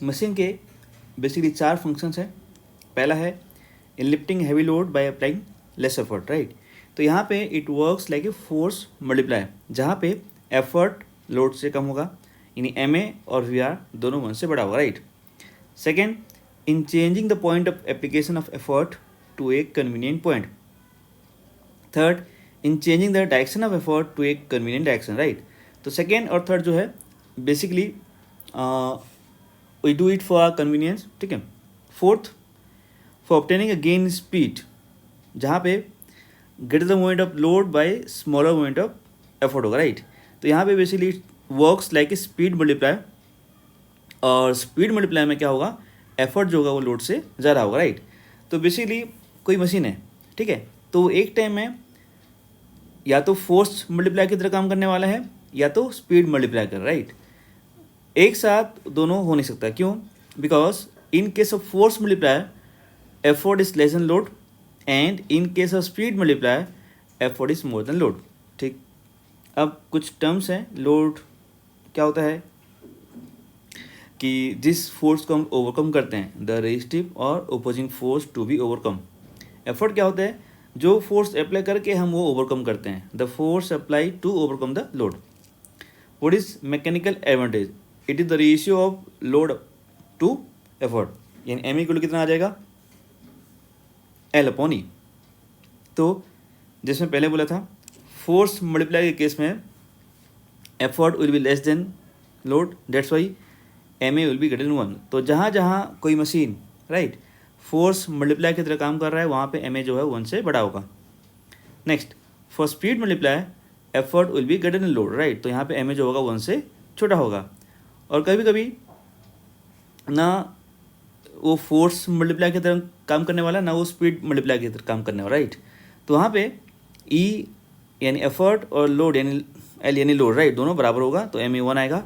Machine के basically 4 functions हैं। पहला है इन lifting heavy load by applying less effort, right. तो यहाँ पे it works like a force multiply, जहाँ पे एफर्ट लोड से कम होगा, यानी MA और VR दोनों 1 से बड़ा होगा, right. Second, in changing the point of application of effort to a convenient point. Third, in changing the direction of effort to a convenient direction, right. तो सेकेंड और थर्ड जो है basically we do it for our convenience, ठीक है। Fourth, for obtaining a gain speed, जहाँ पे greater the moment of load by smaller moment of effort होगा, right. तो यहाँ पे basically works like a speed multiply, और स्पीड मल्टीप्लाई में क्या होगा, एफर्ट जो होगा वो लोड से ज़्यादा होगा, राइट। तो बेसिकली कोई मशीन है, ठीक है, तो एक टाइम में या तो फोर्स मल्टीप्लाई की तरह काम करने वाला है या तो स्पीड मल्टीप्लाई कर, राइट। एक साथ दोनों हो नहीं सकता, क्यों? Because in case of force multiply effort is less then load, and in case of speed multiply effort is more than load, ठीक। अब कुछ टर्म्स हैं। लोड क्या होता है कि जिस फोर्स को हम ओवरकम करते हैं, द रेजिस्टिव और opposing force to be overcome. Effort क्या होता है, जो फोर्स अप्लाई करके हम वो ओवरकम करते हैं, the force apply to overcome the load. What is mechanical advantage, it is the ratio of load to effort, यानी एम इक्वल कितना आ जाएगा, L/E। तो जैसे मैं पहले बोला था, फोर्स मल्टीप्लाई के केस में effort will be less then load, that's why MA will be greater than 1। तो जहाँ जहाँ कोई मशीन, राइट, फोर्स मल्टीप्लाई की तरह काम कर रहा है, वहाँ पे MA जो है 1 से बड़ा होगा। Next, for speed multiply effort will be greater than load, right. तो यहाँ पे MA जो होगा 1 से छोटा होगा। और कभी कभी ना वो फोर्स मल्टीप्लाई की तरह काम करने वाला, ना वो स्पीड मल्टीप्लाई की तरह काम करने वाला, राइट। तो वहाँ पे E यानी एफर्ट और लोड यानी L यानी लोड, राइट, दोनों बराबर होगा, तो MA 1 आएगा।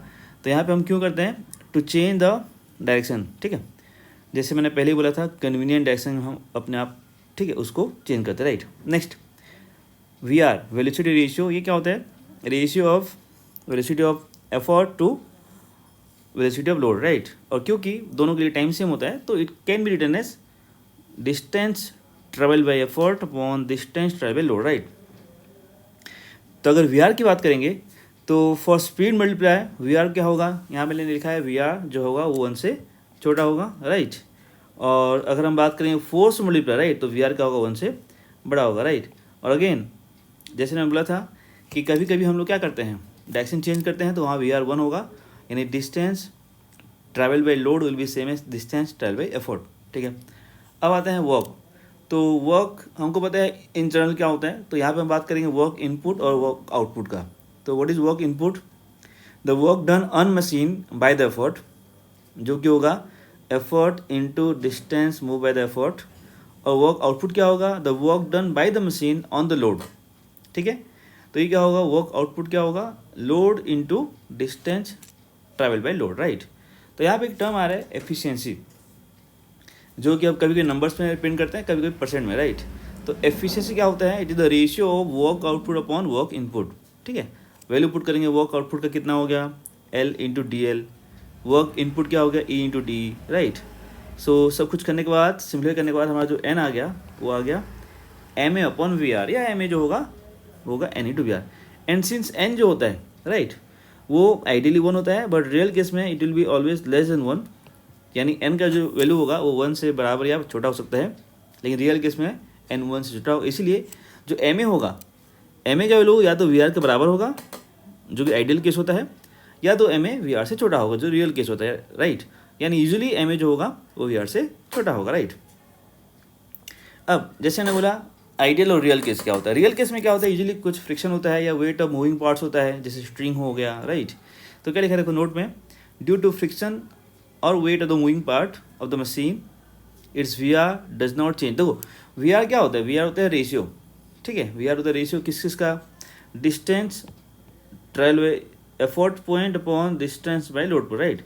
तो यहाँ पे हम क्यों करते हैं, टू चेंज द डायरेक्शन, ठीक है। जैसे मैंने पहले ही बोला था, कन्वीनियंट डायरेक्शन हम अपने आप, ठीक है, उसको चेंज करते हैं, right. Next, VR velocity ratio, ये क्या होता है, ratio of velocity of effort to velocity of load, right. और क्योंकि दोनों के लिए टाइम सेम होता है, तो it can be written as distance travel by effort upon distance travel by load, right. तो अगर VR की बात करेंगे तो फॉर स्पीड मल्टीप्लाई VR क्या होगा, यहाँ पे लिखा है VR जो होगा वो 1 से छोटा होगा, राइट। और अगर हम बात करें फोर्स मल्टीप्लाई, राइट, तो VR क्या होगा 1 से बड़ा होगा, राइट। और अगेन जैसे मैंने बोला था कि कभी कभी हम लोग क्या करते हैं, डायरेक्शन चेंज करते हैं, तो वहाँ VR 1 होगा, यानी distance travel by load will be same as distance travel by effort, ठीक है। अब आते हैं वर्क। तो वर्क हमको पता है इन जनरल क्या होता है, तो यहाँ पे हम बात करेंगे वर्क इनपुट और वर्क आउटपुट का। तो what is work input, the work done on machine bye the effort, जो कि होगा effort into distance move by the effort. और वर्क आउटपुट क्या होगा, the work done by the machine on the load, ठीक है। तो ये क्या होगा, वर्क आउटपुट क्या होगा, load into distance travel by load, right. तो यहाँ पे एक टर्म आ रहा है एफिशिएंसी, जो कि अब कभी कभी नंबर्स में प्रिंट करते हैं, कभी कभी परसेंट में, राइट। तो एफिशिएंसी क्या होता है, it is the ratio of work output upon work input, ठीक है। वैल्यू पुट करेंगे, वर्क आउटपुट का कितना हो गया, L into DL, work input क्या हो गया, E इंटू D, राइट। सो सब कुछ करने के बाद, सिम्प्लीफाई करने के बाद हमारा जो N आ गया वो आ गया MA अपॉन VR, या MA जो होगा वो होगा N into VR। And since N जो होता है, राइट, वो आइडियली 1 होता है, बट रियल केस में it will be always less than 1, यानी N का जो वैल्यू होगा वो 1 से बराबर या छोटा हो सकता है, लेकिन रियल केस में N 1 से छोटा हो। इसीलिए जो MA होगा, MA का वैल्यू या तो VR के बराबर होगा, जो कि आइडियल केस होता है, या तो MA VR से छोटा होगा, जो रियल केस होता है, राइट। यानी यूजुअली MA जो होगा वो VR से छोटा होगा, राइट। अब जैसे मैंने बोला आइडियल और रियल केस क्या होता है, रियल केस में क्या होता है, यूजुअली कुछ फ्रिक्शन होता है या वेट ऑफ मूविंग पार्ट्स होता है, जैसे स्ट्रिंग हो गया, राइट। तो क्या लिखा है देखो नोट में, ड्यू टू फ्रिक्शन और wait of the moving part of the machine it's VR does not change. देखो VR क्या होता है, VR होता है रेशियो, ठीक है। VR होता है रेशियो किस किस का, distance travel by effort point upon distance by load पर, राइट।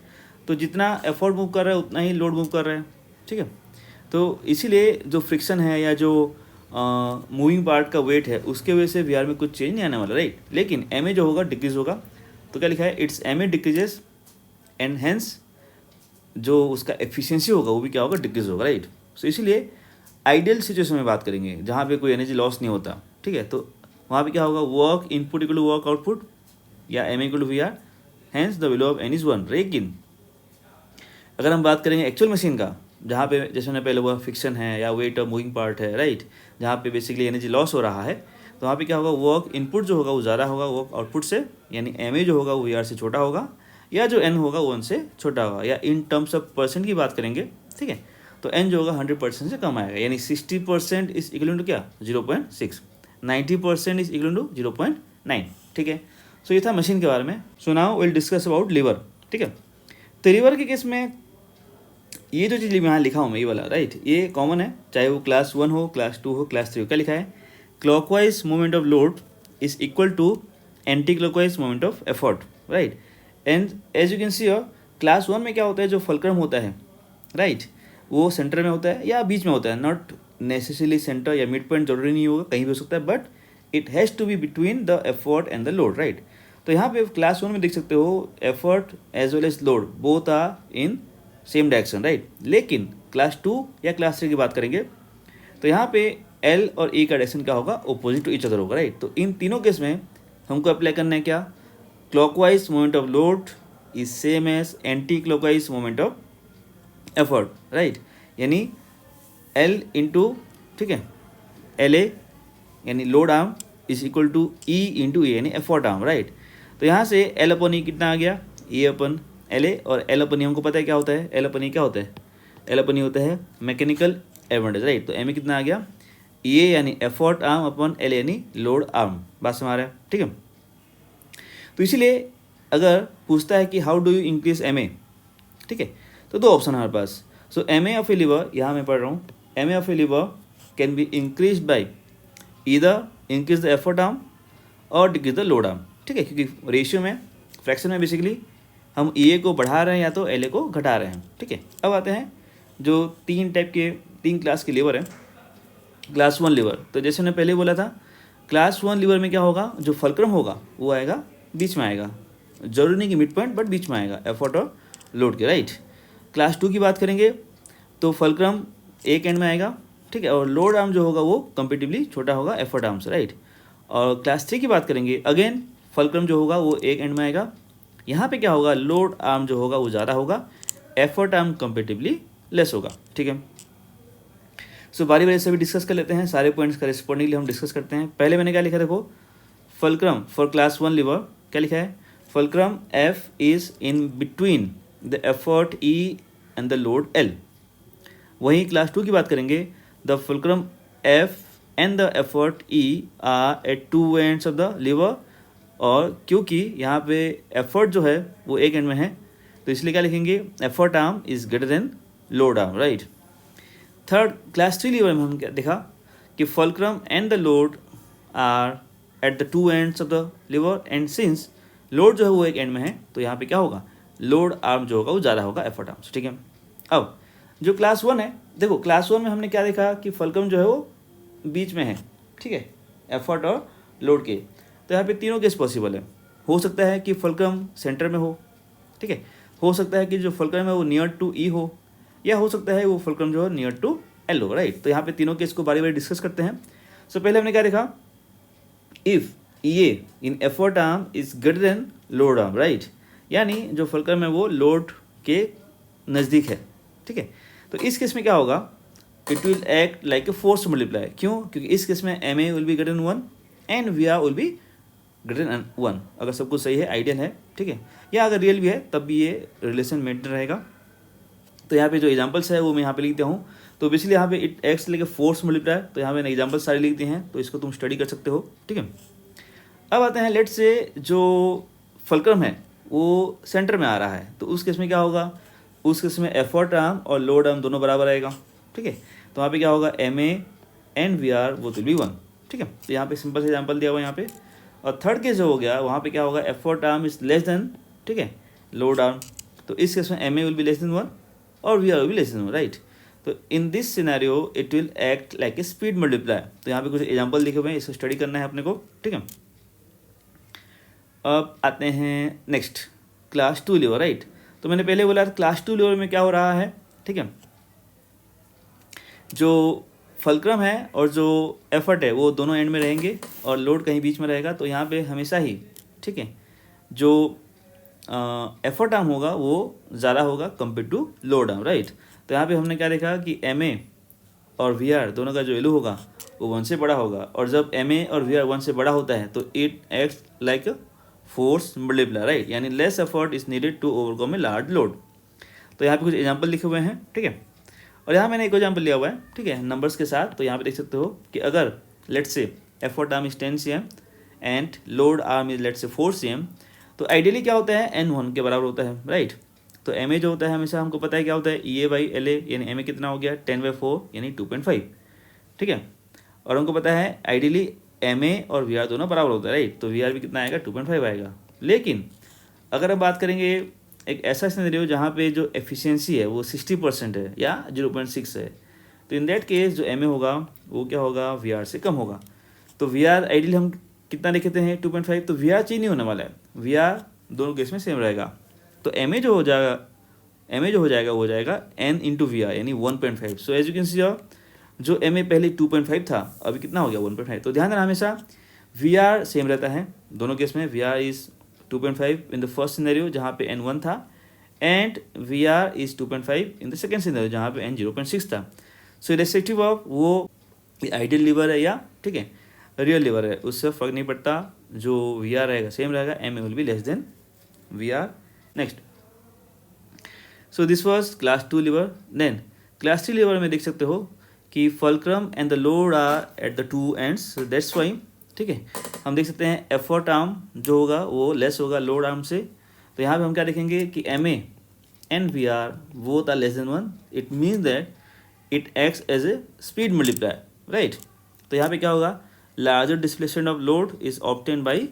तो जितना एफर्ट मूव कर रहा है उतना ही लोड मूव कर रहा है, ठीक है। तो इसीलिए जो फ्रिक्शन है या जो मूविंग पार्ट का वेट है उसके वजह से VR में कुछ चेंज नहीं आने वाला, राइट। लेकिन MA जो होगा डिक्रीज होगा, तो क्या लिखा है, it's MA decreases and hence जो उसका एफिशिएंसी होगा वो भी क्या होगा, डिक्रीज होगा, राइट। सो इसीलिए आइडियल सिचुएशन में बात करेंगे जहाँ पे कोई एनर्जी लॉस नहीं होता, ठीक है, तो वहाँ पे क्या होगा, work input equal to work output या M equal to V R, hence the value of N is 1। लेकिन अगर हम बात करेंगे एक्चुअल मशीन का, जहाँ पे जैसे मैंने पहले बोला फिक्शन है या वेट और मूविंग पार्ट है, राइट, जहाँ पे बेसिकली एनर्जी लॉस हो रहा है, तो वहाँ पे क्या होगा, वर्क इनपुट जो होगा वो ज़्यादा होगा वर्क आउटपुट से, यानी एम ए जो होगा वो वी आर से छोटा होगा, या जो एन होगा वो 1 से छोटा होगा, या इन टर्म्स ऑफ परसेंट की बात करेंगे, ठीक है, तो एन जो होगा 100% से कम आएगा, यानी 60% इज इक्वल टू क्या, 0.6, 90% इज इक्वल टू 0.9, ठीक है। सो ये था मशीन के बारे में। So now will discuss about lever, ठीक है। तो लीवर के केस में ये जो चीज़ यहाँ लिखा हूँ मैं, ये वाला, राइट, ये कॉमन है, चाहे वो क्लास 1 हो, क्लास 2 हो, क्लास 3 हो। क्या लिखा है, clockwise moment of load is equal to anti clockwise moment of effort, right. And as you can see class 1 में क्या होता है, जो फलक्रम होता है, राइट, वो सेंटर में होता है या बीच में होता है, नॉट नेसेसरीली सेंटर या मिड पॉइंट जरूरी नहीं होगा, कहीं भी हो सकता है, but it has to be between the effort and the load, right. तो यहाँ पे क्लास 1 में देख सकते हो effort as well as load both are in same direction, right. लेकिन क्लास 2 या क्लास 3 की बात करेंगे तो यहाँ पे एल और ए का डायरेक्शन क्या होगा, अपोजिट टू ईच अदर होगा, राइट। तो इन तीनों केस में हमको अप्लाई करना है क्या, clockwise moment of load is same as anti clockwise moment of effort, right, यानी एल इंटू, ठीक है, एल ए यानी load arm is equal to E into A यानी एफर्ट आर्म, राइट। तो यहाँ से एल अपन ई कितना आ गया, ए अपन एल ए, और एल अपन ई हमको पता है क्या होता है, एल अपन ई क्या होता है, एल अपन ई होता है मैकेनिकल एडवांटेज, राइट। तो एम ए कितना आ गया, ए यानी एफर्ट आर्म अपन एल यानी लोड आर्म, बात समझ रहा है, ठीक है। तो इसीलिए अगर पूछता है कि how do you increase M A, ठीक है, तो दो ऑप्शन है हमारे पास। So M A of a lever, यहाँ मैं पढ़ रहा हूँ, M A of a lever can be increase by either increase the effort arm और डिक्रीज द लोड आर्म, ठीक है, क्योंकि रेशियो में, फ्रैक्शन में बेसिकली हम ई ए को बढ़ा रहे हैं या तो एल ए को घटा रहे हैं, ठीक है। अब आते हैं जो तीन क्लास के लीवर हैं। क्लास 1 लीवर, तो जैसे मैंने पहले बोला था, क्लास 1 लीवर में क्या होगा, जो फलक्रम होगा वो आएगा बीच में आएगा, जरूरी नहीं कि मिड पॉइंट, बट बीच में आएगा एफर्ट और लोड के, राइट। क्लास 2 की बात करेंगे तो फलक्रम एक एंड में आएगा, ठीक है, और लोड आर्म जो होगा वो कंपेटिवली छोटा होगा एफर्ट आर्म से, राइट। और क्लास 3 की बात करेंगे, अगेन फलक्रम जो होगा वो एक एंड में आएगा, यहाँ पे क्या होगा, लोड आर्म जो होगा वो ज़्यादा होगा, एफर्ट आर्म कंपेटिवली लेस होगा, ठीक है। सो बारी बारी से भी डिस्कस कर लेते हैं, सारे पॉइंट्स करेस्पॉन्डिंगली हम डिस्कस करते हैं। पहले मैंने क्या लिखा, देखो, फलक्रम फॉर क्लास 1 लीवर क्या लिखा है, fulcrum F is in between the effort E and the load L. वहीं क्लास 2 की बात करेंगे, the fulcrum F and the effort E are at two ends of the lever, और क्योंकि यहाँ पे एफर्ट जो है वो एक एंड में है तो इसलिए क्या लिखेंगे, effort arm is greater than load arm, right. Third, class 3 lever में हम क्या देखा कि fulcrum and the load are at the two ends of the lever, and since load जो है वो एक एंड में है तो यहाँ पे क्या होगा, लोड आर्म जो होगा वो ज़्यादा होगा एफर्ट आर्म से, ठीक है। अब जो क्लास 1 है, देखो क्लास 1 में हमने क्या देखा कि फलक्रम जो है वो बीच में है, ठीक है, एफर्ट और लोड के। तो यहाँ पे तीनों केस पॉसिबल है, हो सकता है कि फलक्रम सेंटर में हो, ठीक है, हो सकता है कि जो फलक्रम है वो नियर टू ई हो, या हो सकता है वो फलक्रम जो है नियर टू एल हो, राइट। तो यहाँ पे तीनों केस को बारी बारी डिस्कस करते हैं। सो पहले हमने क्या देखा, if E A in effort arm is greater than load arm, right, यानी जो फलक्रम है वो लोड के नज़दीक है, ठीक है। तो इस केस में क्या होगा, it will act like a force multiply, क्यों, क्योंकि इस केस में M A will be greater than 1 and V R will be greater than 1, अगर सब कुछ सही है, आइडियल है, ठीक है, या अगर रियल भी है तब भी ये रिलेशन मेंटेन रहेगा। तो यहाँ पे जो एग्जांपल्स है वो मैं यहाँ पे लिखता हूँ। तो बेसिकली यहाँ पे it acts like a force multiply, तो यहाँ मैंने एग्जांपल सारे लिख दिए हैं, तो इसको तुम स्टडी कर सकते हो, ठीक है। अब आते हैं, लेट से जो फलक्रम है वो सेंटर में आ रहा है, तो उस केस में क्या होगा, उस केस में एफर्ट आर्म और लोड आर्म दोनों बराबर आएगा, ठीक है। तो वहाँ पे क्या होगा, M A and V R वो विल बी 1, ठीक है। तो यहाँ पे सिंपल से एग्जांपल दिया हुआ यहाँ पे। और थर्ड केस जो हो गया, वहाँ पे क्या होगा, effort arm is less than, ठीक है, लोड आर्म, तो इस केस में M A will be less than 1 और V R will be less than 1, right. तो in this scenario it will act like a speed multiply. तो यहाँ पे कुछ एग्जाम्पल लिखे हुए हैं, इसको स्टडी करना है अपने को, ठीक है। अब आते हैं नेक्स्ट, क्लास 2 लीवर, राइट। तो मैंने पहले बोला क्लास 2 लीवर में क्या हो रहा है, ठीक है, जो फल्क्रम है और जो एफर्ट है वो दोनों एंड में रहेंगे और लोड कहीं बीच में रहेगा। तो यहाँ पे हमेशा ही, ठीक है, जो एफर्ट आर्म होगा वो ज़्यादा होगा compare to load arm, right. तो यहाँ पे हमने क्या देखा कि एम ए और वी आर दोनों का जो वैल्यू होगा वो 1 से बड़ा होगा, और जब एम ए और वी आर 1 से बड़ा होता है तो it acts like force multiply, right, यानी less effort is needed to overcome a large load. तो यहाँ पे कुछ एग्जांपल लिखे हुए हैं, ठीक है, और यहाँ मैंने एक एग्जांपल लिया हुआ है, ठीक है, नंबर्स के साथ। तो यहाँ पे देख सकते हो कि अगर let's say effort arm is 10 cm and load arm is let's say 4 cm, तो आइडियली क्या होता है, N1 के बराबर होता है, राइट। तो एम ए जो होता है हमेशा हमको पता है क्या होता है, EA/LA, यानी एम ए कितना हो गया 10/4 यानी 2.5, ठीक है, और हमको पता है आइडियली एम ए और वी आर दोनों बराबर होता है, राइट। तो वी आर भी कितना आएगा 2.5 आएगा। लेकिन अगर हम बात करेंगे एक ऐसा सिनेरियो जहाँ पे जो एफिशिएंसी है वो 60% है या 0.6 है, तो इन दैट केस जो एम ए होगा वो क्या होगा, वी आर से कम होगा। तो वी आर आइडियली हम कितना लिखते हैं 2.5, तो वी आर चेंज नहीं होने वाला है, वी आर दोनों केस में सेम रहेगा। तो एम ए जो हो जाएगा वो हो जाएगा N इंटू वी आर यानी 1.5। So as you can see जो एम ए पहले 2.5 था अभी कितना हो गया 1.5। तो ध्यान देना हमेशा वी आर सेम रहता है दोनों केस में, V R is 2.5 in the first scenario जहाँ पे N1 था, and V R is 2.5 in the second scenario जहाँ पे N 0.6 था। सो इरेस्पेक्टिव ऑफ वो आइडियल लीवर है या, ठीक है, रियल लीवर है, उससे फर्क नहीं पड़ता, जो वी आर रहेगा सेम रहेगा, M A will be less than V R. Next, so this was class 2 lever. Then class 3 lever में देख सकते हो कि fulcrum and the load are at the two ends, that's why, ठीक है, हम देख सकते हैं एफर्ट आर्म जो होगा वो लेस होगा लोड आर्म से। तो यहाँ पे हम क्या देखेंगे कि M A and V R both are less than 1, it means that it acts as a speed multiplier, right. तो यहाँ पे क्या होगा, larger displacement of load is obtain by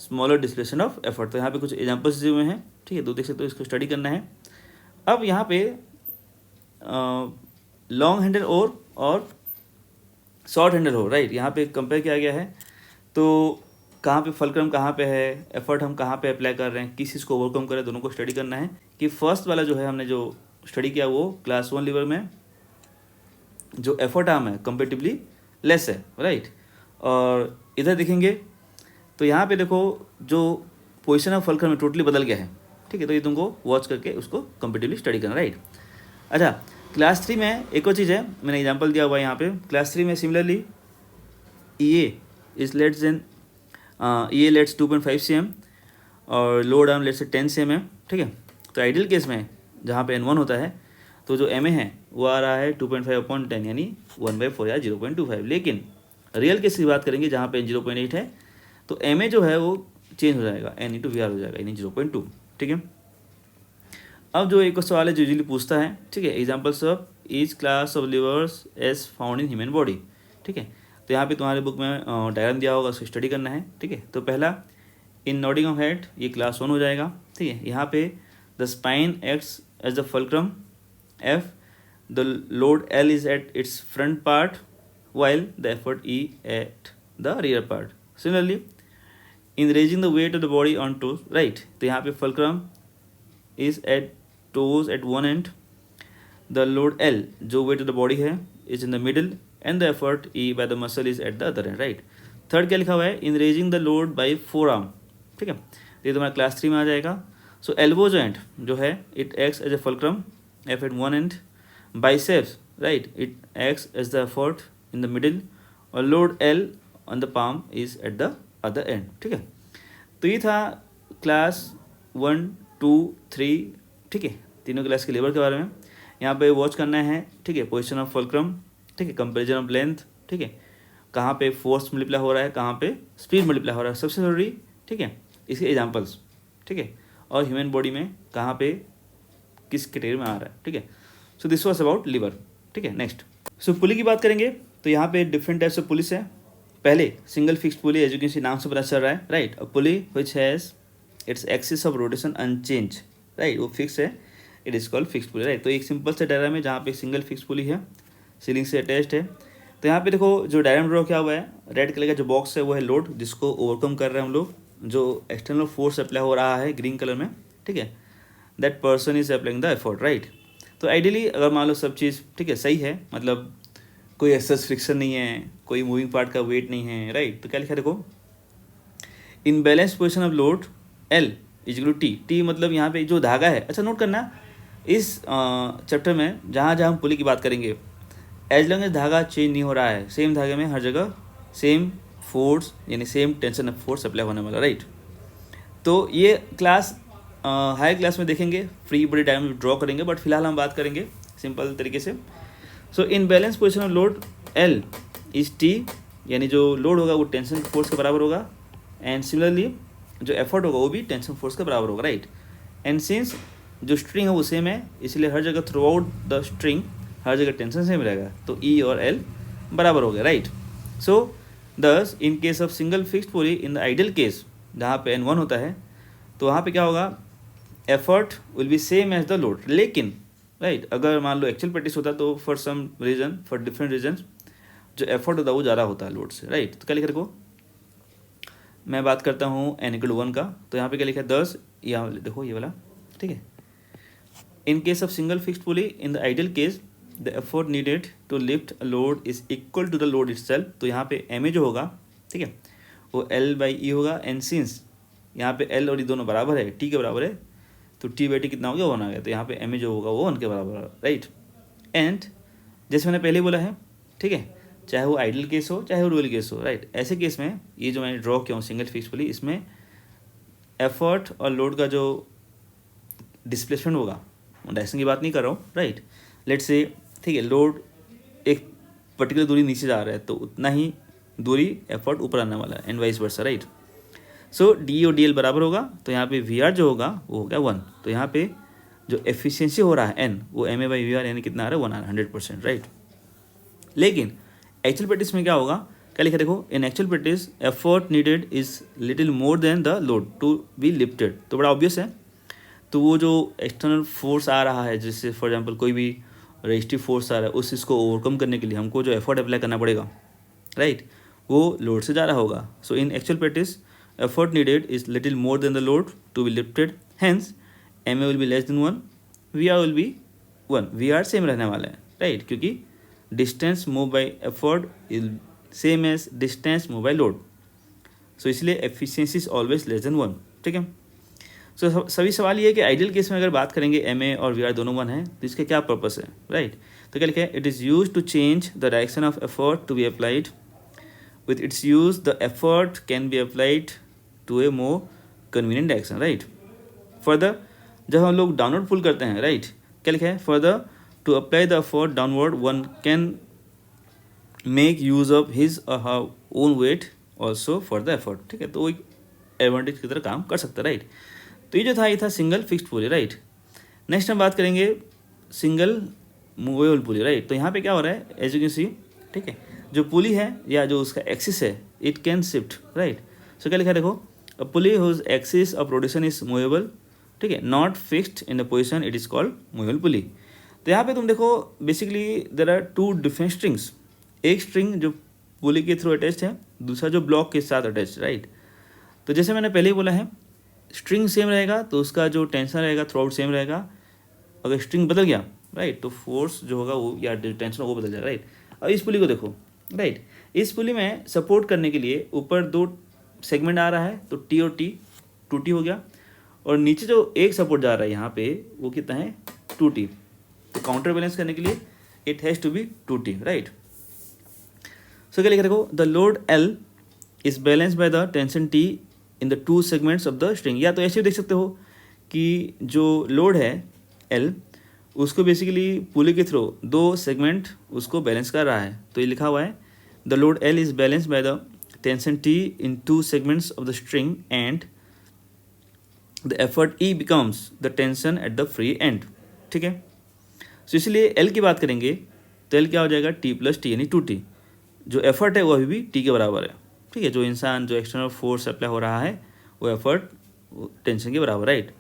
smaller displacement of effort. तो यहाँ पे कुछ एग्जाम्पल्स दिए हुए हैं, ठीक है, तो देख सकते हो, इसको स्टडी करना है। अब यहाँ पे लॉन्ग हैंडल और शॉर्ट हैंडल हो, राइट, यहाँ पे कंपेयर किया गया है। तो कहाँ पे फल्क्रम कहाँ पे है, एफर्ट हम कहाँ पे अप्लाई कर रहे हैं, किस चीज़ को ओवरकम करें, दोनों को स्टडी करना है। कि फर्स्ट वाला जो है हमने जो स्टडी किया वो क्लास 1 लीवर में जो एफर्ट आर्म है कंपेरेटिवली लेस है, राइट। और इधर देखेंगे तो यहाँ पे देखो जो पोजीशन ऑफ फल्क्रम में टोटली बदल गया है, ठीक है, तो ये तुमको वॉच करके उसको कंपेरेटिवली स्टडी करना, राइट। अच्छा, क्लास 3 में एक और चीज़ है, मैंने एग्जांपल दिया हुआ है यहाँ पे। क्लास 3 में similarly EA is let's then EA let's 2.5 cm और load arm let's say 10 cm है, ठीक है। तो आइडियल केस में जहाँ पे N1 होता है तो जो MA है वो आ रहा है 2.5/10 यानी 1/4 या 0.25। लेकिन रियल केस की बात करेंगे जहाँ पे 0.8 है तो MA जो है वो चेंज हो जाएगा, N इंटू वी आर हो जाएगा यानी 0.2, ठीक है। अब जो एक सवाल है जो यूजली पूछता है, ठीक है, examples of each class of levers as found in human body, ठीक है। तो यहाँ पे तुम्हारे बुक में डायग्राम दिया होगा, उसको स्टडी करना है, ठीक है। तो पहला इन नोडिंग ऑफ हेड ये क्लास 1 हो जाएगा, ठीक है। यहाँ पे the spine acts as the fulcrum F, the load L is at its front part while the effort E at the rear part. Similarly, in raising the weight of the body on toes, right, तो यहाँ पे fulcrum is at toes at one end, the load L जो weight of the body है is in the middle and the effort E by the muscle is at the other end, right. Third क्या लिखा हुआ है, in raising the load by forearm, ठीक है, ये तुम्हारा क्लास 3 में आ जाएगा। सो एल्बो जॉइंट जो है it acts as a fulcrum F at one end, biceps, right, it acts as the effort in the middle और load L on the palm is at the other end, ठीक है। तो ये था class 1, 2, 3, ठीक है, तीनों क्लास के लेबर के बारे में। यहाँ पे वॉच करना है, ठीक है, पोजीशन ऑफ फल्क्रम, ठीक है, कंपेरिजन ऑफ लेंथ, ठीक है, कहाँ पे फोर्स मल्टीप्लाई हो रहा है, कहाँ पे स्पीड मल्टीप्लाई हो रहा है, सबसे ज़रूरी, ठीक है, इसके एग्जाम्पल्स, ठीक है, और ह्यूमन बॉडी में कहाँ पे किस कैटेगरी में आ रहा है, ठीक है। So this was about liver, ठीक है। नेक्स्ट, सो पुली की बात करेंगे तो यहाँ पे डिफरेंट टाइप्स ऑफ पुलिस है। पहले single fixed pulley, as you can see नाम से पता चल रहा है, right. A pulley which has its axis of rotation unchange, right, वो फिक्स है, it is called fixed pulley, right. तो एक सिंपल से डायग्राम है जहाँ पे सिंगल फिक्स्ड पुली है, सीलिंग से अटैच्ड है। तो यहाँ पे देखो जो डायग्राम ड्रॉ किया हुआ है, रेड कलर का जो बॉक्स है वो है लोड, जिसको ओवरकम कर रहे हैं हम लोग, जो एक्सटर्नल फोर्स अप्लाई हो रहा है ग्रीन कलर में, ठीक है। That person is applying the effort, right. तो आइडियली अगर मान लो सब चीज़ ठीक है, सही है, मतलब कोई ऐसा फ्रिक्शन नहीं है, कोई मूविंग पार्ट का वेट नहीं है, राइट। तो क्या लिखा देखो, in balance position of load L is equal to T. T मतलब यहाँ पे जो धागा है, अच्छा नोट करना इस चैप्टर में जहाँ जहाँ हम पुली की बात करेंगे, एज लॉन्ग एज धागा चेंज नहीं हो रहा है, सेम धागे में हर जगह सेम फोर्स यानी same tension of force apply होने वाला, राइट। तो ये क्लास हाई क्लास में देखेंगे, फ्री बॉडी डायग्राम ड्रॉ करेंगे, बट फिलहाल हम बात करेंगे सिंपल तरीके से। So in balance position of load L is T, यानी जो लोड होगा वो टेंशन फोर्स के बराबर होगा, एंड सिमिलरली जो एफर्ट होगा वो भी टेंशन फोर्स के बराबर होगा, राइट। एंड सिंस जो स्ट्रिंग है वो सेम है, इसलिए हर जगह थ्रू आउट द स्ट्रिंग हर जगह टेंशन सेम रहेगा, तो ई और एल बराबर हो गया, राइट। सो दस in case of single fixed pulley, in the ideal case जहाँ पे N1 होता है, तो वहाँ पे क्या होगा, effort will be same as the load. लेकिन राइट अगर मान लो एक्चुअल प्रैक्टिस होता तो for some reason, for different reason, जो एफर्ट होता है वो ज़्यादा होता है लोड से, राइट। तो क्या लिख रखो, मैं बात करता हूँ N=1 का, तो यहाँ पे क्या लिखा है 10, यहाँ देखो ये वाला, ठीक है। In case of single fixed pulley, in the ideal case the effort needed to lift a load is equal to the load itself. तो यहाँ पे एम ए जो होगा, ठीक है, वो L/E होगा, एंड सिंस यहाँ पे L और ये दोनों बराबर है, T के बराबर है, तो T/T कितना हो गया, 1 आ गया, तो यहाँ पे एम ए जो होगा वो 1 के बराबर है, राइट। एंड जैसे मैंने पहले बोला है, ठीक है, चाहे वो आइडियल केस हो चाहे वो डुअल केस हो, राइट। ऐसे केस में ये जो मैंने ड्रॉ किया हूँ सिंगल फिक्स पुली, इसमें एफर्ट और लोड का जो डिस्प्लेसमेंट होगा, डायरेक्शन की बात नहीं कर रहा हूँ, राइट। लेट्स से ठीक है, लोड एक पर्टिकुलर दूरी नीचे जा रहा है तो उतना ही दूरी एफर्ट ऊपर आने वाला है, and vice versa, right. So D और डी एल बराबर होगा, तो यहाँ पे वी आर जो होगा वो हो गया 1। तो यहाँ पे जो एफिशिएंसी हो रहा है एन, वो M A by V R यानी कितना आ रहा है, 1 आ रहा है, 100%, राइट। लेकिन एक्चुअल प्रैक्टिस में क्या होगा, क्या लिखा देखो, in actual practice effort needed is little more than the load to be lifted. तो बड़ा ऑब्वियस है, तो वो जो एक्सटर्नल फोर्स आ रहा है, जैसे फॉर एग्जांपल कोई भी रेजिस्टिव फोर्स आ रहा है, उस चीज़ को ओवरकम करने के लिए हमको जो एफर्ट अप्लाई करना पड़ेगा, राइट, वो लोड से जा रहा होगा। So in actual practice effort needed is little more than the load to be lifted, hence M A will be less than 1, V R will be 1, V R same रहने वाला है, right, क्योंकि distance move by effort is same as distance move by load, so इसलिए efficiency is always less than 1, ठीक है। सो सभी सवाल ये है कि आइडियल केस में अगर बात करेंगे एम ए और वी आर दोनों 1 है, तो इसका क्या पर्पस है, राइट। तो क्या लिखा है, it is use to change the direction of effort to be applied, with its use the effort can be applied to a more convenient direction, right. Further जब हम लोग डाउनवर्ड पुल करते हैं, राइट, क्या लिखा है, further to apply the effort downward one can make use of his or her own weight also for the effort, ठीक है। तो वो एक एडवांटेज की तरह काम कर सकता है, राइट। तो ये जो था, ये था single fixed pulley, right. Next हम बात करेंगे सिंगल मूवेबल पुली, राइट। तो यहाँ पे क्या हो रहा है, एज यू कैन सी, ठीक है, जो पुली है या जो उसका एक्सिस है, it can shift, right. So क्या लिखा है देखो, a pulley whose axis of rotation is movable, ठीक है, not fixed in the position, it is called movable pulley. तो यहाँ पे तुम देखो, basically there are 2 different strings, एक स्ट्रिंग जो पुली के थ्रू अटैच्ड है, दूसरा जो ब्लॉक के साथ अटैच्ड, राइट। तो जैसे मैंने पहले ही बोला है, स्ट्रिंग सेम रहेगा तो उसका जो टेंशन रहेगा थ्रू आउट सेम रहेगा। अगर स्ट्रिंग बदल गया, राइट, तो फोर्स जो होगा वो या टेंशन वो बदल जाएगा, राइट। अब इस पुली को देखो, राइट, इस पुली में सपोर्ट करने के लिए ऊपर 2 सेगमेंट आ रहा है, तो टी और टी 2T हो गया, और नीचे जो एक सपोर्ट जा रहा है यहाँ पे वो कितना है, 2T। तो काउंटर बैलेंस करने के लिए it has to be 2T, right. So क्या लिखा देखो, the load L is balance by the tension T in the 2 segments of the string. या तो ऐसे देख सकते हो कि जो लोड है L, उसको बेसिकली पुली के थ्रू 2 सेगमेंट उसको बैलेंस कर रहा है। तो ये लिखा हुआ है, the load L is balance by the tension T in 2 segments of the string and the effort E becomes the tension at the free and, ठीक है। सो इसलिए L की बात करेंगे तो L क्या हो जाएगा, T+T यानी 2T। जो एफर्ट है वो अभी भी T के बराबर है, ठीक है। जो इंसान जो एक्सटर्नल फोर्स अप्लाई हो रहा है वो एफर्ट टेंशन के बराबर, राइट।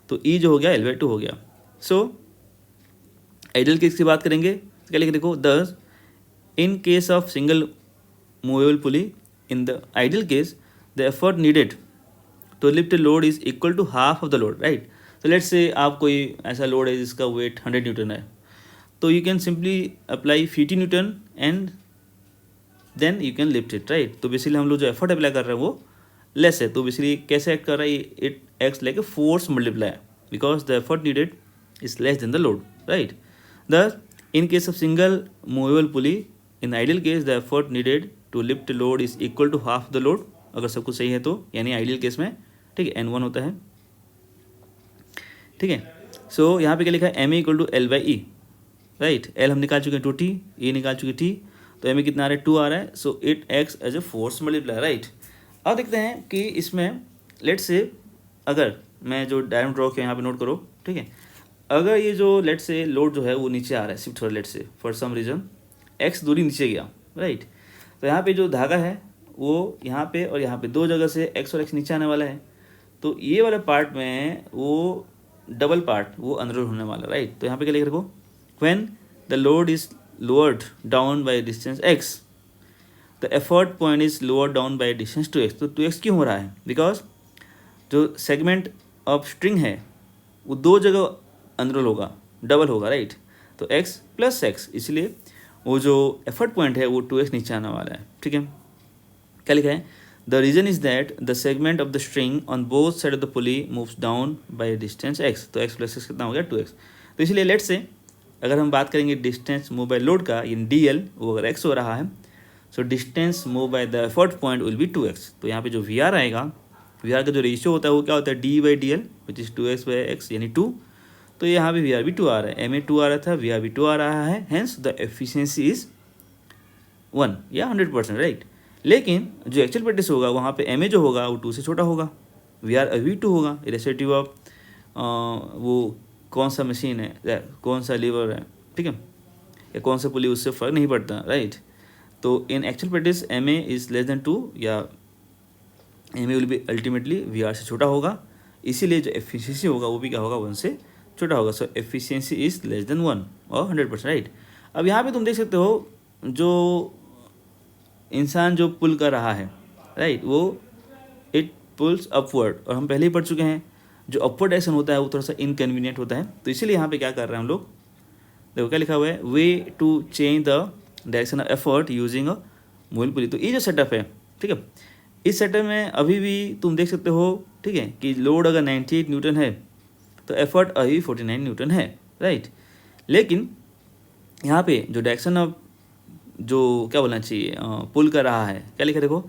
तो ई जो हो गया L/2 हो गया। सो आइडियल केस की बात करेंगे तो क्या लिखे देखो, thus in case of single movable pulley, in the ideal case the effort needed to lift a load is equal to half of the load, right. तो लेट्स से आप कोई ऐसा लोड है जिसका वेट 100 न्यूटन है, तो you can simply apply 50 newton and then you can lift it, right. तो basically हम लोग जो एफर्ट अप्लाई कर रहे हैं वो लेस है, तो बेसिकली कैसे एक्ट कर रहा है, it acts like a force multiply because the effort needed is less than the load, right. The in case of single movable pulley, in ideal case the effort needed to lift load is equal to half the load, अगर सब कुछ सही है तो, यानी ideal case में, ठीक है, N1 होता है, ठीक है। सो यहाँ पे क्या लिखा है, M equal to L by E, right. L हम निकाल चुके हैं 2T, ई निकाल चुके T, तो एम कितना आ रहा है 2 आ रहा है, so it acts as a force multiply, right. अब देखते हैं कि इसमें लेट से अगर मैं जो डायग्राम ड्रॉ किया यहाँ पे नोट करो, ठीक है। अगर ये जो लेट से लोड जो है वो नीचे आ रहा है, शिफ्ट हो रहा है, लेट से फॉर सम रीज़न एक्स दूरी नीचे गया, राइट। तो यहाँ पे जो धागा है वो यहाँ पे और यहाँ पे दो जगह से एक्स और एक्स नीचे आने वाला है, तो ये वाले पार्ट में वो डबल पार्ट वो अंदर होने वाला, राइट। तो यहाँ पे क्या लिख रखो, when the load is lowered down by distance x, the effort point is lower down by distance 2x। तो 2x क्यों हो रहा है, बिकॉज जो सेगमेंट ऑफ स्ट्रिंग है वो दो जगह अंदर होगा, डबल होगा, राइट। तो x प्लस x, इसलिए वो जो एफर्ट पॉइंट है वो 2x नीचे आने वाला है, ठीक है। क्या लिखा है, the reason is that the segment of the string on both side of the pulley moves down by distance x, तो x प्लस x कितना हो गया 2x। तो इसलिए लेट से अगर हम बात करेंगे डिस्टेंस मूव बाय लोड का, इन dl वो अगर x हो रहा है, so distance move by the effort point will be 2x। तो यहाँ पे जो VR आएगा, VR का जो रेशियो होता है वो क्या होता है, d by dl which is 2x by x यानी 2। तो यहाँ पे VR भी 2 आ रहा है, MA 2 आ रहा था, VR भी 2 आ रहा है, हेंस द एफिशिएंसी इज 1 या 100%, राइट। लेकिन जो एक्चुअल प्रैक्टिस होगा वहाँ पे MA जो होगा वो 2 से छोटा होगा, VR अभी 2 होगा, इरेस्पेक्टिव ऑफ वो कौन सा मशीन है, कौन सा लीवर है, ठीक है, या कौन सा पुली, उससे फ़र्क नहीं पड़ता, राइट। तो इन actual practice MA is less than 2 या MA will be ultimately VR से छोटा होगा, इसीलिए जो एफिशिएंसी होगा वो भी क्या होगा, 1 से छोटा होगा। सो एफिशिएंसी इज़ लेस देन 1 और 100%, राइट। अब यहाँ पे तुम देख सकते हो जो इंसान जो पुल कर रहा है, राइट, वो इट पुल्स अपवर्ड, और हम पहले ही पढ़ चुके हैं जो अपवर्ड एक्शन होता है वो थोड़ा सा इनकन्वीनियंट होता है, तो इसीलिए यहाँ पे क्या कर रहे हैं हम लोग, देखो क्या लिखा हुआ है, way to change the direction of effort using a moving pulley. तो ये जो सेटअप है, ठीक है, इस सेटअप में अभी भी तुम देख सकते हो, ठीक है, कि लोड अगर 98 न्यूटन है तो एफर्ट अभी 49 न्यूटन है, राइट। लेकिन यहाँ पे जो डायरेक्शन ऑफ जो क्या बोलना चाहिए पुल कर रहा है, क्या लिखा देखो,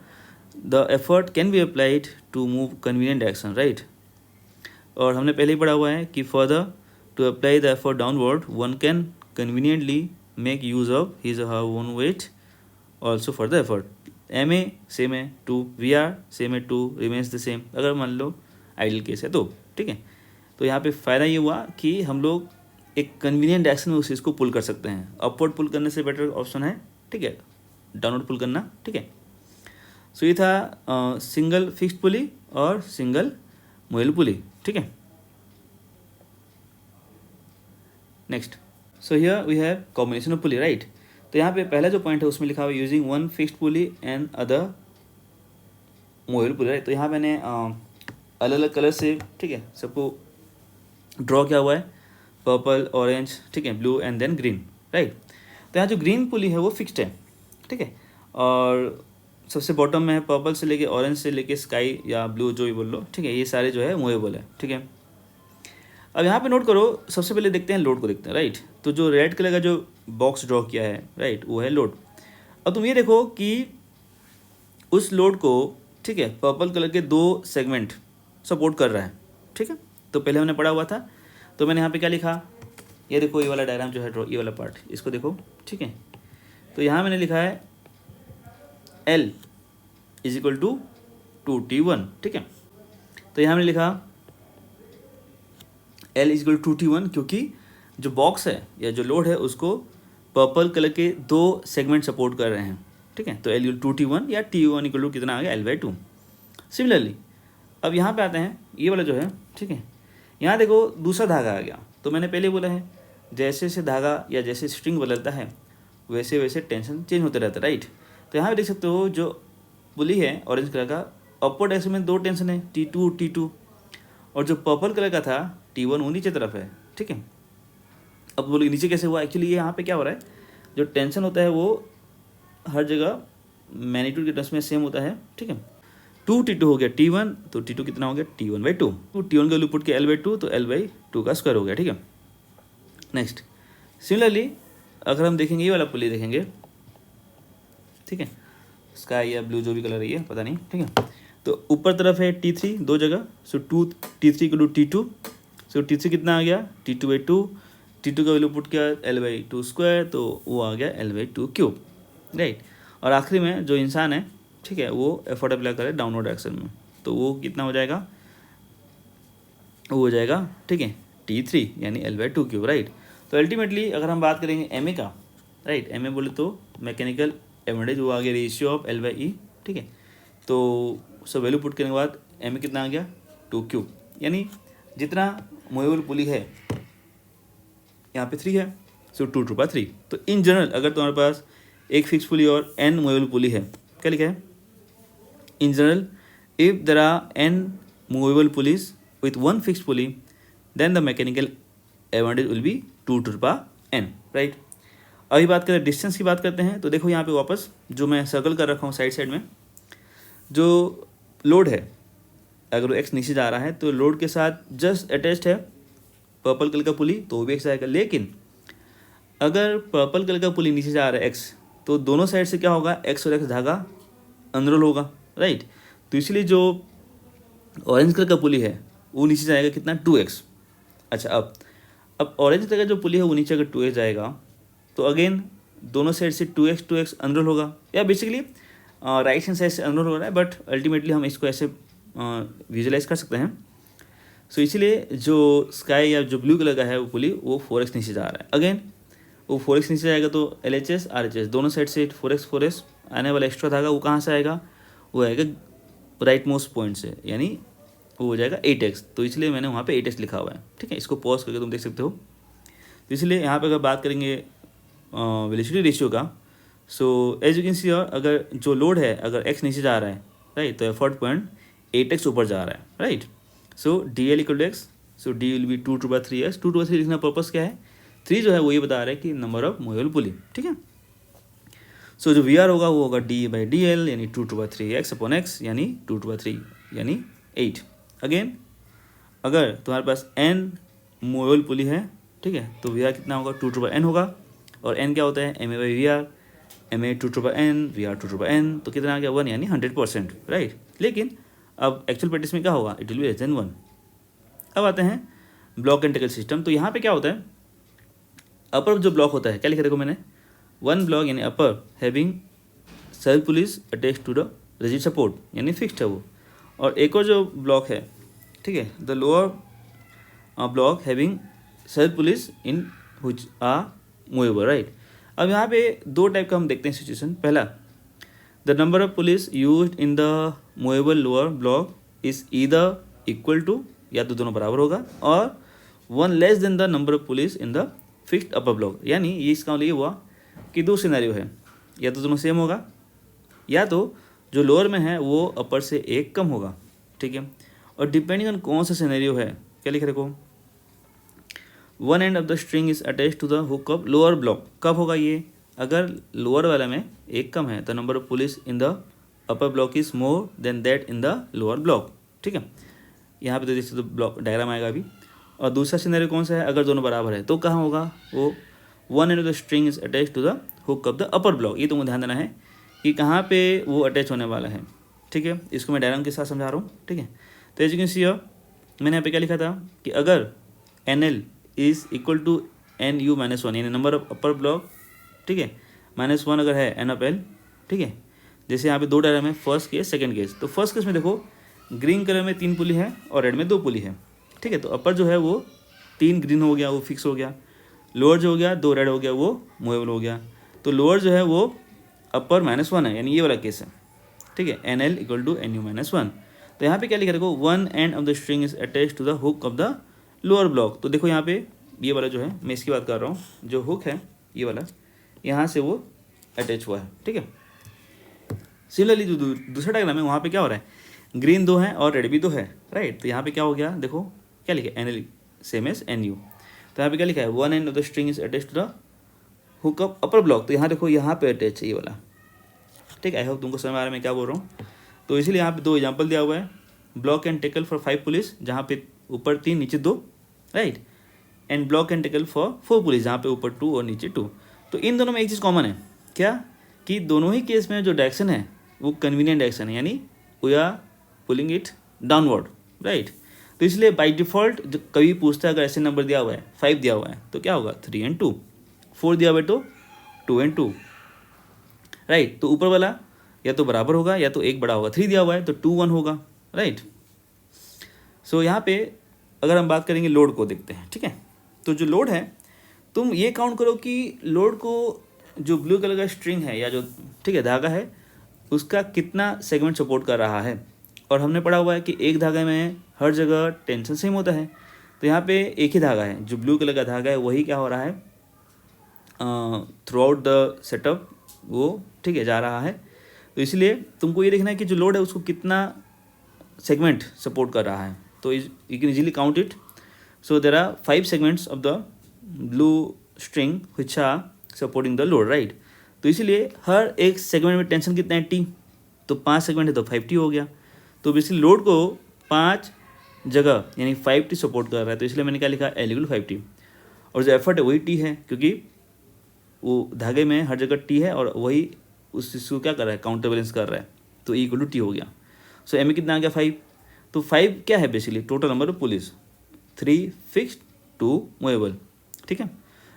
the effort can be applied to move convenient direction, right. और हमने पहले ही पढ़ा हुआ है कि further to apply the effort downward one can conveniently make use of his her own weight also for the effort. MA same है 2, VR same है 2, रिमेन्स द सेम, अगर मान लो आइडियल केस है तो, ठीक है। तो यहाँ पे फ़ायदा ये हुआ कि हम लोग एक कन्वीनियंट डायरेक्शन में उस चीज़ को पुल कर सकते हैं। अपवर्ड पुल करने से बेटर ऑप्शन है, ठीक है, डाउनवर्ड पुल करना, ठीक है। सो ये था सिंगल फिक्स्ड पुली और सिंगल मूवेबल पुली, ठीक है। Next, so here we have combination of pulley, right. तो यहाँ पे पहला जो पॉइंट है उसमें लिखा हुआ है using one fixed pulley and other movable pulley, right. तो यहाँ मैंने अलग अलग कलर से, ठीक है, सबको ड्रॉ किया हुआ है, पर्पल, ऑरेंज, ठीक है, blue and then green, right. तो यहाँ जो ग्रीन पुली है वो फिक्स्ड है, ठीक है, और सबसे बॉटम में है पर्पल से लेके ऑरेंज से लेके स्काई या ब्लू जो भी बोल लो, ठीक है, ये सारे जो है मूवेबल है, ठीक है। अब यहाँ पे नोट करो, सबसे पहले देखते हैं लोड को देखते हैं, राइट। तो जो रेड कलर का जो बॉक्स ड्रॉ किया है, राइट, वो है लोड। अब तुम ये देखो कि उस लोड को, ठीक है, पर्पल कलर के 2 सेगमेंट सपोर्ट कर रहा है, ठीक है। तो पहले हमने पढ़ा हुआ था, तो मैंने यहाँ पे क्या लिखा, ये देखो, ये वाला डायग्राम जो है ड्रॉ, ये वाला पार्ट, इसको देखो, ठीक है। तो यहाँ मैंने लिखा है L is equal to 2T1, ठीक है। तो यहाँ मैंने लिखा L is equal to 2T1 क्योंकि जो बॉक्स है या जो लोड है उसको पर्पल कलर के 2 सेगमेंट सपोर्ट कर रहे हैं, ठीक है। तो L इक्वल टू 2T1 या T1 इक्वल टू कितना आ गया, L/2। सिमिलरली अब यहाँ पे आते हैं, ये वाला जो है, ठीक है, यहाँ देखो दूसरा धागा आ गया। तो मैंने पहले बोला है जैसे जैसे धागा या जैसे स्ट्रिंग बदलता है वैसे वैसे टेंशन चेंज होते रहता है, राइट। तो यहाँ पे देख सकते हो जो पुली है ऑरेंज कलर का, अपवर्ड डायरेक्शन में 2 टेंशन है, T2 और T2, और जो पर्पल कलर का था T1 वो नीचे तरफ है, ठीक है। अब बोलोगे नीचे कैसे हुआ, एक्चुअली ये यहाँ पे क्या हो रहा है, जो टेंशन होता है वो हर जगह मैग्नीट्यूड के टर्म्स में सेम होता है, ठीक है। 2T2 हो गया T1, तो T2 कितना हो गया T1/2, तो T1 का वैल्यू पुट किया L/2, तो L/2 का स्क्वायर हो गया, ठीक है। नेक्स्ट सिमिलरली अगर हम देखेंगे ये वाला पुली देखेंगे, ठीक है, स्काई या ब्लू जो भी कलर है ये पता नहीं, ठीक है। तो ऊपर तरफ है T3 दो जगह, सो T3 को T2, सो T3 कितना आ गया T2/2, T2 का वैल्यू पुट किया L/2 स्क्वायर, तो वो आ गया L/2 क्यूब, राइट। और आखिरी में जो इंसान है, ठीक है, वो एफर्ट अप्लाई करे डाउनवर्ड डायरेक्शन में, तो वो कितना हो जाएगा, वो हो जाएगा, ठीक है, T3 यानी L/2 क्यूब, राइट। तो अल्टीमेटली अगर हम बात करेंगे एम ए का, राइट, एम ए बोले तो मैकेनिकल एवरेज, वो आ गया रेशियो ऑफ L/E, ठीक है। तो सब वैल्यू पुट करने के बाद एम ए कितना आ गया 2 क्यूब, यानी जितना मूवेबल पुली है यहाँ पे 3 है, सो 2/3। तो इन जनरल अगर तुम्हारे पास एक फिक्स पुली और n मूवेबल पुली है, क्या लिखा है, in general if there are n movable pulleys with one fix pulley then the mechanical advantage will be 2/n, right. अभी बात करें डिस्टेंस की बात करते हैं, तो देखो यहाँ पे वापस जो मैं सर्कल कर रखा हूँ साइड में, जो लोड है अगर एक्स नीचे जा रहा है तो लोड के साथ जस्ट अटैच्ड है पर्पल कलर का पुली, तो वो भी एक्स आएगा। लेकिन अगर पर्पल कलर का पुली नीचे जा रहा है एक्स, तो दोनों साइड से क्या होगा, एक्स और एक्स धागा अनरोल होगा, राइट। तो इसलिए जो ऑरेंज कलर का पुली है वो नीचे जाएगा कितना 2x। अच्छा, अब ऑरेंज कलर का जो पुली है वो नीचे अगर 2x जाएगा तो अगेन दोनों साइड से 2x अनरोल होगा, या बेसिकली राइट हैंड साइड से अनरोल हो रहा है, बट अल्टीमेटली हम इसको ऐसे विजुलाइज कर सकते हैं। सो इसीलिए जो स्काई या जो ब्लू कलर का है वो पुली वो 4x नीचे जा रहा है, अगेन वो 4x नीचे जाएगा तो LHS RHS दोनों साइड से 4x आने वाला एक्स्ट्रा धागा वो कहाँ से आएगा, वो आएगा राइट मोस्ट पॉइंट से, यानी वो हो जाएगा 8x। तो इसलिए मैंने वहाँ पे 8x लिखा हुआ है, ठीक है। इसको पॉज करके तुम देख सकते हो। तो इसलिए यहाँ पे अगर बात करेंगे वेलोसिटी रेशियो का, so as you can see, अगर जो लोड है अगर x नीचे जा रहा है, राइट, तो एफर्ट पॉइंट 8x ऊपर जा रहा है, right. So DL = x, so D will be 2/3x। 2/3 लिखना पर्पस क्या है, 3 जो है वो ये बता रहा है कि नंबर ऑफ मूवेबल पुली, ठीक है। सो जो VR होगा वो होगा D/DL यानी 2/3x/x यानी 2/3 यानी 8। अगेन अगर तुम्हारे पास n मूवेबल पुली है, ठीक है, तो VR कितना होगा 2/n होगा, और n क्या होता है MA/VR, MA 2/n, VR 2/n, तो कितना आ गया 1 यानी 100%, राइट। लेकिन अब एक्चुअल प्रैक्टिस में क्या होगा, it will be less than 1। अब आते हैं ब्लॉक एंड टैकल सिस्टम। तो यहाँ पे क्या होता है, अपर जो ब्लॉक होता है, क्या लिखा देखो मैंने, वन ब्लॉक यानी upper having self pulleys attach to the rigid support यानी फिक्स्ड है वो, और एक और जो ब्लॉक है, ठीक है, the lower block having self pulleys in which are movable, right. अब यहाँ पे दो टाइप का हम देखते हैं सिचुएशन। पहला, the number of pulleys used in the movable lower block is either equal to, या तो दोनों बराबर होगा, और 1 less than the number of pulleys in the fixed upper block, यानी ये इसका मतलब ये हुआ कि दो सिनेरियो है, या तो दोनों सेम होगा, या तो जो लोअर में है वो अपर से एक कम होगा, ठीक है। और डिपेंडिंग ऑन कौन सा सिनेरियो है, क्या लिख रखो, one end of the string is attach to the hook of lower block. कब होगा ये, अगर लोअर वाला में एक कम है, the number of pulleys in the upper block is more than that in the lower block, ठीक है। यहाँ पे तो जैसे तो ब्लॉक डायग्राम आएगा अभी। और दूसरा सिनेरियो कौन सा है, अगर दोनों बराबर है तो कहाँ होगा, वो one end of the string is attach to the hook of the upper block. ये तुमको ध्यान देना है कि कहाँ पे वो अटैच होने वाला है, ठीक है। इसको मैं डायग्राम के साथ समझा रहा हूँ, ठीक है। तो एज यू कैन सी मैंने यहाँ पे क्या लिखा था कि अगर NL is equal to NU - 1 यानी नंबर ऑफ अपर ब्लॉक, ठीक है, -1 अगर है N ऑफ L, ठीक है। जैसे यहाँ पे दो डायग्राम है, फर्स्ट केस सेकंड केस। तो फर्स्ट केस में देखो ग्रीन कलर में 3 पुली है और रेड में 2 पुली है, ठीक है। तो अपर जो है वो 3 ग्रीन हो गया, वो फिक्स हो गया। लोअर जो हो गया 2 रेड हो गया, वो मूवेबल हो गया। तो लोअर जो है वो अपर -1 है, यानी ये वाला केस है, ठीक है, NL = NU - 1। तो यहाँ पे क्या लिखा देखो, one end of the string is attach to the hook of the lower block. तो देखो यहाँ पे ये वाला जो है, मैं इसकी बात कर रहा हूँ, जो हुक है ये वाला, यहाँ से वो अटैच हुआ है, ठीक है। सिमिलरली जो दूसरा डायग्राम है वहाँ पे क्या हो रहा है, ग्रीन 2 है और रेड भी 2 है, राइट। तो यहाँ पे क्या हो गया, देखो क्या लिखे NL same as N U. तो यहाँ पे क्या लिखा है, one end of the string is attach to the hook up upper block. तो यहाँ देखो यहाँ पे अटैच है ये वाला, ठीक है। आई होप तुमको समझ आ रहा है मैं क्या बोल रहा हूँ। तो इसीलिए यहाँ पे 2 एग्जाम्पल दिया हुआ है, block and tackle for 5 police जहाँ पे ऊपर 3 नीचे 2, right, and block and tackle for 4 police जहाँ पे ऊपर 2 और नीचे 2। तो इन दोनों में एक चीज़ कॉमन है, क्या, कि दोनों ही केस में जो डायरेक्शन है वो कन्वीनियंट डायरेक्शन है, यानी we are pulling it downward, right. तो इसलिए बाई डिफ़ॉल्ट जो कभी पूछता है, अगर ऐसे नंबर दिया हुआ है 5 दिया हुआ है तो क्या होगा 3 and 2, 4 दिया हुआ है तो 2 and 2, राइट। तो ऊपर वाला या तो बराबर होगा या तो एक बड़ा होगा, 3 दिया हुआ है तो 2 1 होगा, राइट। सो यहाँ पे अगर हम बात करेंगे लोड को देखते हैं, ठीक है। तो जो लोड है, तुम ये काउंट करो कि लोड को जो ब्लू कलर का स्ट्रिंग है या जो, ठीक है, धागा है, उसका कितना सेगमेंट सपोर्ट कर रहा है। और हमने पढ़ा हुआ है कि एक धागे में हर जगह टेंशन सेम होता है। तो यहाँ पे एक ही धागा है, जो ब्लू कलर का धागा है वही क्या हो रहा है, थ्रू आउट द सेटअप वो, ठीक है, जा रहा है। तो इसलिए तुमको ये देखना है कि जो लोड है उसको कितना सेगमेंट सपोर्ट कर रहा है। तो you can easily count it. So there are 5 segments of the blue string which are supporting the load, right. तो इसीलिए हर एक सेगमेंट में टेंशन कितना है, टी। तो 5 सेगमेंट है तो 5T हो गया। तो बेसिकली लोड को 5 जगह यानी 5T सपोर्ट कर रहा है। तो इसलिए मैंने क्या लिखा, L = 5T। और जो एफर्ट है वही T है, क्योंकि वो धागे में हर जगह T है और वही उस चीज़ को क्या कर रहा है, काउंटर बैलेंस कर रहा है। तो E = T हो गया। सो M कितना आ गया 5। तो 5 क्या है basically, total number of police, 3 fixed 2 movable, ठीक है।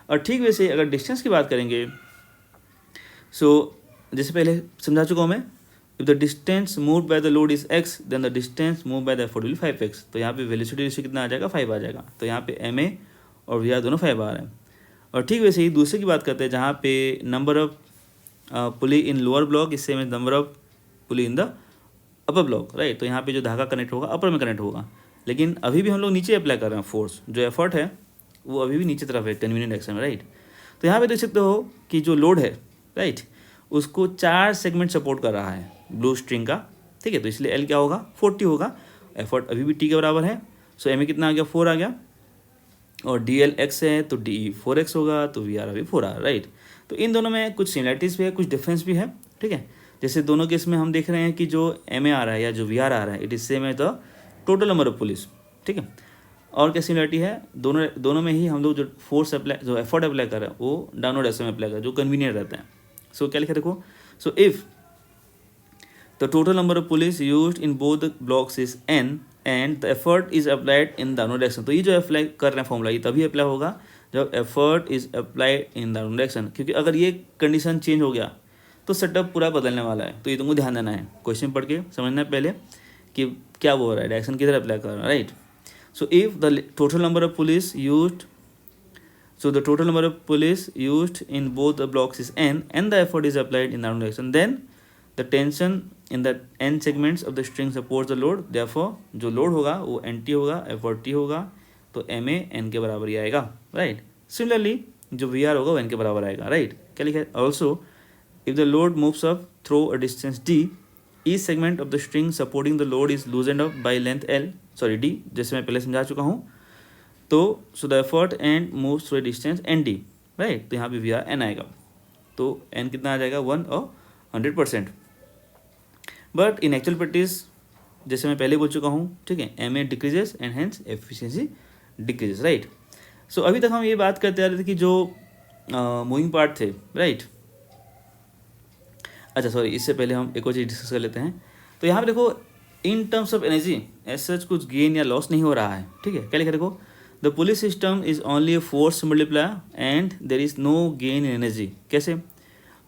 और ठीक वैसे अगर डिस्टेंस की बात करेंगे, सो जैसे पहले समझा चुका हूँ मैं, if the distance move by the load is x then the distance move by the effort will 5x। तो यहाँ पे वेलोसिटी रेशियो कितना आ जाएगा, 5 आ जाएगा। तो यहाँ पे MA और VR दोनों 5 आ रहे हैं। और ठीक वैसे ही दूसरे की बात करते हैं, जहाँ पे number of pulley in lower block is same as number of pulley in the upper block, right. तो यहाँ पे जो धागा कनेक्ट होगा अपर में कनेक्ट होगा, लेकिन अभी भी हम लोग नीचे अप्लाई कर रहे हैं फोर्स, जो एफर्ट है वो अभी भी नीचे तरफ है कन्वीनियंट एक्शन में, राइट। तो यहाँ पे देख सकते हो कि जो लोड है, राइट, उसको 4 सेगमेंट सपोर्ट कर रहा है ब्लू स्ट्रिंग का, ठीक है। तो इसलिए L क्या होगा, 40 होगा। एफर्ट अभी भी T के बराबर है। सो MA कितना आ गया, 4 आ गया। और DL x है तो DE 4x होगा, तो VR अभी 4 आ रहा है, राइट। तो इन दोनों में कुछ सिमिलरिटीज़ भी है, कुछ डिफरेंस भी है, ठीक है। जैसे दोनों केस में हम देख रहे हैं कि जो MA आ रहा है या जो VR आ रहा है, it is same as the total number of pulleys, ठीक है। और क्या सिमिलरिटी है, दोनों में ही हम लोग जो फोर्स अप्लाई, जो एफर्ट अप्लाई कर रहे हैं वो डाउनवर्ड डायरेक्शन में अप्लाई कर, जो कन्वीनियंट रहता है। सो क्या लिखा देखो, so if the total number of pulleys used in both the blocks is n and the effort is applied in downward direction. तो ये जो अप्लाई कर रहे हैं फॉर्मूला, ये तभी अप्लाई होगा जब effort is applied in downward direction, क्योंकि अगर ये कंडीशन चेंज हो गया तो सेटअप पूरा बदलने वाला है। तो ये तुमको ध्यान देना है, क्वेश्चन पढ़ के समझना है पहले कि क्या बोल रहा है, डायरेक्शन किधर अप्लाई कर रहा है, right. So if the total number of pulleys used, so the total number of police used in both the blocks is n and the effort is applied in downward direction, then the tension in the n segments of the string supports the load, therefore जो load होगा वो nt होगा, effort t होगा, तो ma n के बराबर ही आएगा, right। similarly जो vr होगा वो n के बराबर आएगा, right। क्या लिखा है, also if the load moves up through a distance d, each segment of the string supporting the load is loosened up by length d, जैसे मैं पहले समझा चुका हूँ। तो so the effort and moves through distance ND, right. तो यहाँ पे VR n आएगा, तो n कितना आ जाएगा, 1 और 100%। बट इन एक्चुअल प्रैक्टिस जैसे मैं पहले बोल चुका हूँ, ठीक है, MA decreases and hence efficiency decreases, right. So अभी तक हम ये बात करते आ रहे थे कि जो मूविंग पार्ट थे, राइट। अच्छा सॉरी, इससे पहले हम एक और चीज़ डिस्कस कर लेते हैं। तो यहाँ पे देखो, इन टर्म्स ऑफ एनर्जी ऐसा कुछ गेन या लॉस नहीं हो रहा है, ठीक है। क्या लिखा देखो, the pulleys system is only a force multiplier and there is no gain in energy. कैसे,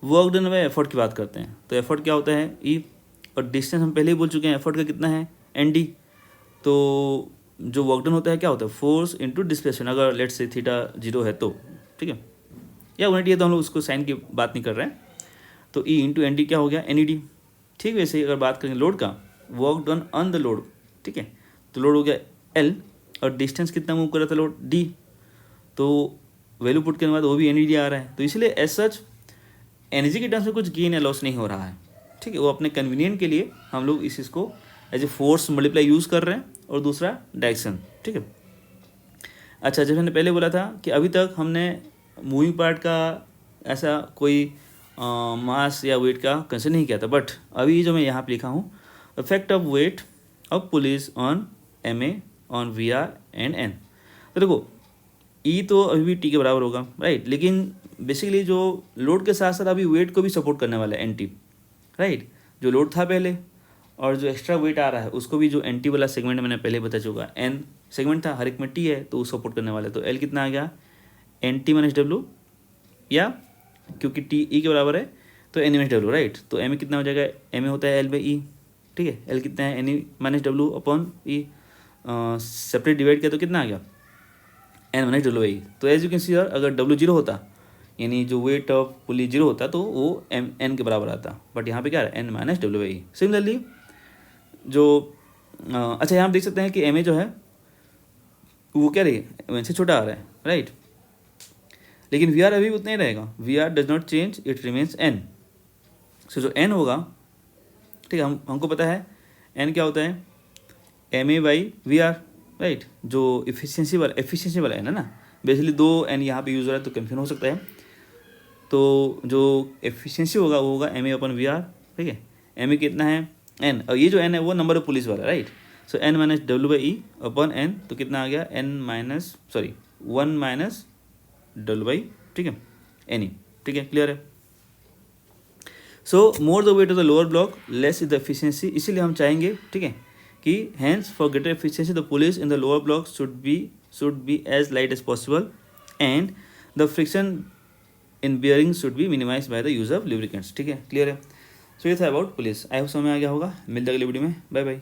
वर्क डन बाय एफर्ट की बात करते हैं। तो एफर्ट क्या होता है, E, और डिस्टेंस हम पहले ही बोल चुके हैं एफर्ट का कितना है, ND। तो जो वर्क डन होता है क्या होता है, फोर्स इंटू डिस्प्लेसमेंट, अगर लेट से थीटा 0 है तो, ठीक है, या यूनिटी है तो हम लोग उसको साइन की बात नहीं कर रहे हैं। तो E इंटू ND क्या हो गया, NED। ठीक वैसे ही अगर बात करेंगे लोड का, work done on the load, ठीक है, तो लोड हो गया L, और डिस्टेंस कितना मूव कर रहा था लोड, D। तो वैल्यू पुट करने के बाद वो भी NED आ रहा है। तो इसलिए एज सच एनर्जी के टर्म्स में कुछ गेन या लॉस नहीं हो रहा है, ठीक है। वो अपने कन्वीनियंट के लिए हम लोग इस चीज़ को as a force multiply use कर रहे हैं, और दूसरा डायरेक्शन, ठीक है। अच्छा, जैसे मैंने पहले बोला था कि अभी तक हमने मूविंग पार्ट का ऐसा कोई मास या वेट का कंसिडर नहीं किया था, बट अभी जो मैं यहाँ पे लिखा हूँ, effect of weight of police on MA on VR and N। तो देखो ई तो अभी भी टी के बराबर होगा, राइट, लेकिन बेसिकली जो लोड के साथ साथ अभी वेट को भी सपोर्ट करने वाला है NT, राइट। जो लोड था पहले और जो एक्स्ट्रा वेट आ रहा है उसको भी जो NT वाला सेगमेंट मैंने पहले बता चुका, N सेगमेंट था, हर एक में T है तो वो सपोर्ट करने वाला है। तो L कितना आ गया, NT माइनस W, या क्योंकि T E के बराबर है तो N माइनस W, राइट। तो MA कितना हो जाएगा, MA होता है L बाई E, ठीक है। L कितना है, NE minus W upon E, separate divide किया तो कितना आ गया, N minus W by E। तो एज यू कैन सी यार, अगर W जीरो होता यानी जो वेट ऑफ पुली जीरो होता तो वो N के बराबर आता, बट यहाँ पे क्या है, N minus W by E। Similarly जो अच्छा यहाँ आप देख सकते हैं कि MA जो है वो क्या रही है, N से छोटा आ रहा है, राइट, लेकिन VR अभी उतना ही रहेगा, VR does not change, it remains N। सो जो N होगा, ठीक है, हमको पता है N क्या होता है, MA बाई VR, राइट, जो एफिशिएंसी वाला है ना, बेसिकली दो N यहाँ पे यूज़ हो रहा है तो कन्फ्यूजन हो सकता है। तो जो एफिशिएंसी होगा वो होगा MA अपन VR, ठीक है। MA कितना है, N, और ये जो N है वो नंबर ऑफ पुलिस वाला, right. So N minus W by E upon N, तो कितना आ गया, N minus 1 minus W by, ठीक है, NE, ठीक है, क्लियर है। So more the weight of the lower block less is the efficiency, इसीलिए हम चाहेंगे, ठीक है, कि hence for greater efficiency the pulleys in the lower block should be as light as possible and the friction in bearing should be minimize by the use of lubricants, ठीक है, clear है। सो ये था अबाउट पुलिस। आई होप समझ में आ गया होगा। मिलते अगले वीडियो में, बाय बाय।